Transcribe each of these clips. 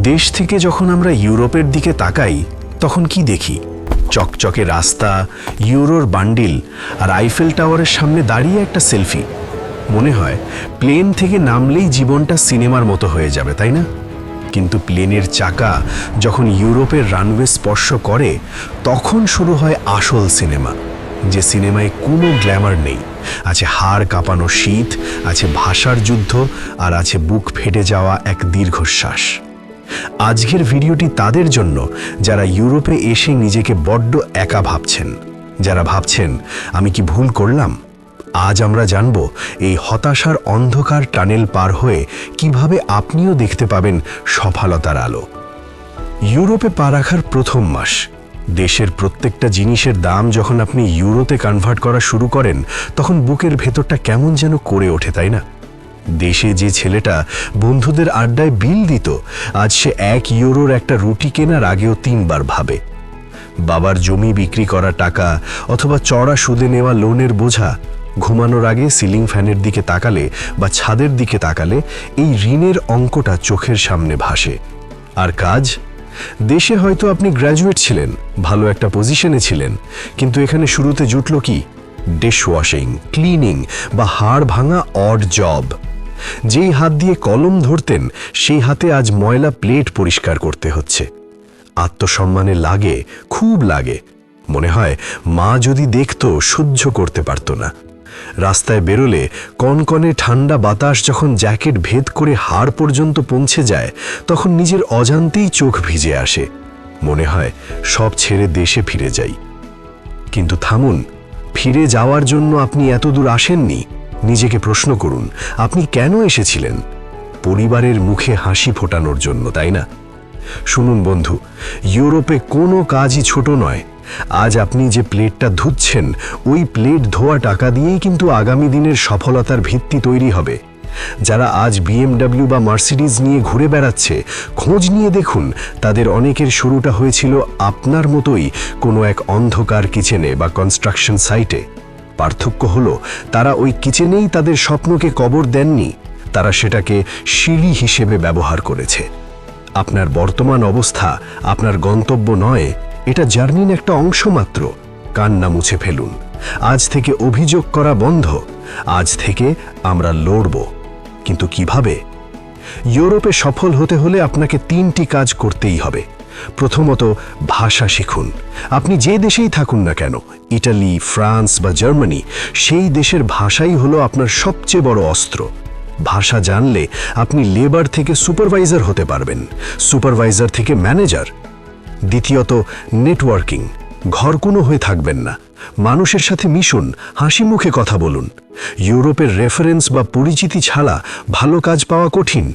দেশ থেকে যখন আমরা ইউরোপের দিকে তাকাই তখন কি দেখি? চকচকে রাস্তা, ইউরোর বান্ডিল আর আইফেল টাওয়ারের সামনে দাঁড়িয়ে একটা সেলফি। মনে হয় প্লেন থেকে নামলেই জীবনটা সিনেমার মতো হয়ে যাবে, তাই না? কিন্তু প্লেনের চাকা যখন ইউরোপের রানওয়ে স্পর্শ করে তখন শুরু হয় আসল সিনেমা, যে সিনেমায় কোনো গ্ল্যামার নেই। আছে হাড় কাঁপানো শীত, আছে ভাষার যুদ্ধ, আর আছে বুক ফেটে যাওয়া এক দীর্ঘশ্বাস। আজকের ভিডিওটি তাদের জন্য যারা ইউরোপে এসে নিজেকে বড্ড একা ভাবছেন, যারা ভাবছেন আমি কি ভুল করলাম। আজ আমরা জানব এই হতাশার অন্ধকার টানেল পার হয়ে কিভাবে আপনিও দেখতে পাবেন সফলতার আলো। ইউরোপে পা রাখার প্রথম মাস, দেশের প্রত্যেকটা জিনিসের দাম যখন আপনি ইউরোতে কনভার্ট করা শুরু করেন তখন বুকের ভেতরটা কেমন যেন করে ওঠে, তাই না? দেশে যে ছেলেটা বন্ধুদের আড্ডায় বিল দিত, আজ সে 1 ইউরোর একটা রুটি কেনার আগেও 3 বার ভাবে। বাবার জমি বিক্রি করা টাকা অথবা চড়া সুদে নেওয়া লোনের বোঝা, ঘুমানোর আগে সিলিং ফ্যানের দিকে তাকালে বা ছাদের দিকে তাকালে এই ঋণের অঙ্কটা চোখের সামনে ভাসে। আর কাজ? দেশে হয়তো আপনি গ্র্যাজুয়েট ছিলেন, ভালো একটা পজিশনে ছিলেন, কিন্তু এখানে শুরুতে জুটল কি? ডিশওয়াশিং, ক্লিনিং বা হাড় ভাঙা অড জব। যেই হাত দিয়ে কলম ধরতেন সেই হাতে আজ ময়লা প্লেট পরিষ্কার করতে হচ্ছে। আত্মসম্মানে লাগে, খুব লাগে। মনে হয় মা যদি দেখতো সহ্য করতে পারত না। রাস্তায় বেরোলে কনকনে ঠান্ডা বাতাস যখন জ্যাকেট ভেদ করে হাড় পর্যন্ত পৌঁছে যায় তখন নিজের অজান্তেই চোখ ভিজে আসে। মনে হয় সব ছেড়ে দেশে ফিরে যাই। কিন্তু থামুন, ফিরে যাওয়ার জন্য আপনি এত দূর আসেননি। নিজেকে প্রশ্ন করুন, আপনি কেন এসেছিলেন? পরিবারের মুখে হাসি ফোটানোর জন্য, তাই না? শুনুন বন্ধু, ইউরোপে কোনো কাজই ছোট নয়। আজ আপনি যে প্লেটটা ধুচ্ছেন ওই প্লেট ধোয়া টাকা দিয়েই কিন্তু আগামী দিনের সফলতার ভিত্তি তৈরি হবে। যারা আজ BMW বা মার্সিডিজ নিয়ে ঘুরে বেড়াচ্ছে, খোঁজ নিয়ে দেখুন তাদের অনেকের শুরুটা হয়েছিল আপনার মতোই কোনো এক অন্ধকার কিচেনে বা কনস্ট্রাকশন সাইটে। পার্থক্য হলো তারা ওই কিচেনেই তাদের স্বপ্নকে কবর দেননি, তারা সেটাকে সিঁড়ি হিসেবে ব্যবহার করেছে। আপনার বর্তমান অবস্থা আপনার গন্তব্য নয়, এটা জার্নির একটা অংশ মাত্র। কান্না মুছে ফেলুন। আজ থেকে অভিযোগ করা বন্ধ। আজ থেকে আমরা লড়ব। কিন্তু কিভাবে? ইউরোপে সফল হতে হলে আপনাকে 3টি কাজ করতেই হবে। প্রথমত, ভাষা শিখুন। আপনি যে দেশেই থাকুন না কেন, ইটালি, ফ্রান্স বা জার্মানি, সেই দেশের ভাষাই হলো আপনার সবচেয়ে বড় অস্ত্র। ভাষা জানলে আপনি লেবার থেকে সুপারভাইজার হতে পারবেন, সুপারভাইজার থেকে ম্যানেজার। দ্বিতীয়ত, নেটওয়ার্কিং। ঘরকুনো হয়ে থাকবেন না, মানুষের সাথে মিশুন, হাসি মুখে কথা বলুন। ইউরোপের রেফারেন্স বা পরিচিতি ছাড়া ভালো কাজ পাওয়া কঠিন।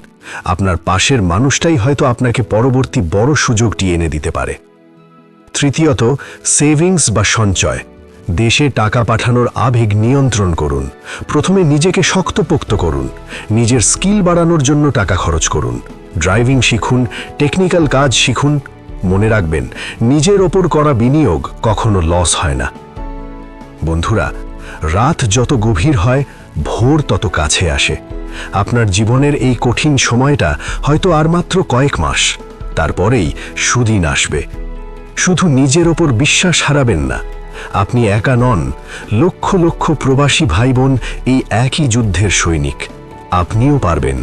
আপনার পাশের মানুষটাই হয়তো আপনাকে পরবর্তী বড় সুযোগটি এনে দিতে পারে। তৃতীয়ত, সেভিংস বা সঞ্চয়। দেশে টাকা পাঠানোর আবেগ নিয়ন্ত্রণ করুন। প্রথমে নিজেকে শক্তপোক্ত করুন। নিজের স্কিল বাড়ানোর জন্য টাকা খরচ করুন। ড্রাইভিং শিখুন, টেকনিক্যাল কাজ শিখুন। মনে রাখবেন, নিজের ওপর করা বিনিয়োগ কখনো লস হয় না। বন্ধুরা, রাত যত গভীর হয় ভোর তত কাছে আসে। আপনার জীবনের এই কঠিন সময়টা হয়তো আর মাত্র কয়েক মাস, তারপরেই সুদিন আসবে। শুধু নিজের ওপর বিশ্বাস হারাবেন না। আপনি একা নন, লক্ষ লক্ষ প্রবাসী ভাই বোন এই একই যুদ্ধের সৈনিক। আপনিও পারবেন।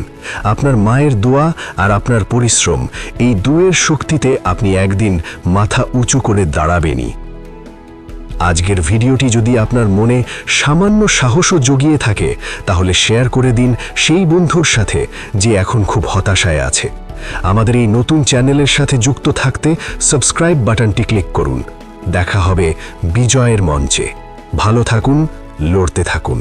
আপনার মায়ের দোয়া আর আপনার পরিশ্রম, এই দুয়ের শক্তিতে আপনি একদিন মাথা উঁচু করে দাঁড়াবেনই। আজকের ভিডিওটি যদি আপনার মনে সামান্য সাহসও জগিয়ে থাকে তাহলে শেয়ার করে দিন সেই বন্ধুর সাথে যে এখন খুব হতাশায় আছে। আমাদের এই নতুন চ্যানেলের সাথে যুক্ত থাকতে সাবস্ক্রাইব বাটনটি ক্লিক করুন। দেখা হবে বিজয়ের মঞ্চে। ভালো থাকুন, লড়তে থাকুন।